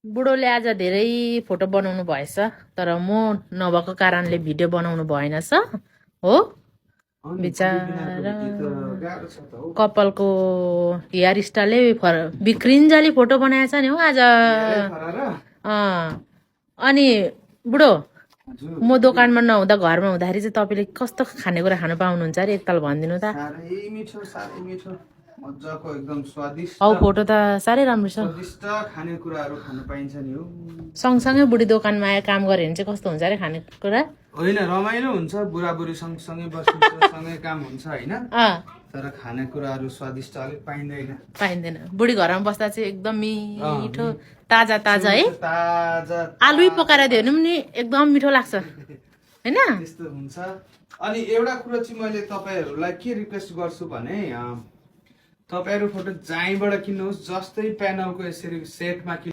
बुढोले आज धेरै फोटो बनाउनु भएछ तर म नभएको कारणले भिडियो बनाउनु भएन हो बिचारा कपालको हेयर स्टाइलले बिक्रिन्जाली फोटो बनाएछ नि हो आज अनि बुढो म दोकानमा नहुँदा घरमा हुँदाखेरि चाहिँ तपाईँले कस्तो खानेकुरा खानु पाउनुहुन्छ अरे एकताल भनिदिनु त साह्रै मिठो मजाको एकदम स्वादिष्ट हौ फोटो त साह्रै राम्रो छ स्वादिष्ट खानेकुराहरू खान पाइन्छ नि हो सँगसँगै बुढी दोकानमा आएर काम गऱ्यो भने चाहिँ कस्तो हुन्छ अरे खानेकुरा होइन रमाइलो हुन्छ बुढाबुढी सँगसँगै बस्नु सँगै काम हुन्छ होइन तर खानेकुराहरू स्वादिष्ट अलिक पाइँदैन बुढी घरमा बस्दा चाहिँ एकदम मिठो ताजा ताजा है ताजा आलु पकाएर दियो भने पनि एकदम मिठो लाग्छ हैन त्यस्तो हुन्छ अनि एउटा कुरा चाहिँ मैले तपाईहरुलाई के रिक्वेस्ट गर्छु भने तपाईहरु फोटो जहीँबाट किन्नुहोस् जस्तै प्यानलको यसरी सेटमा किन्नु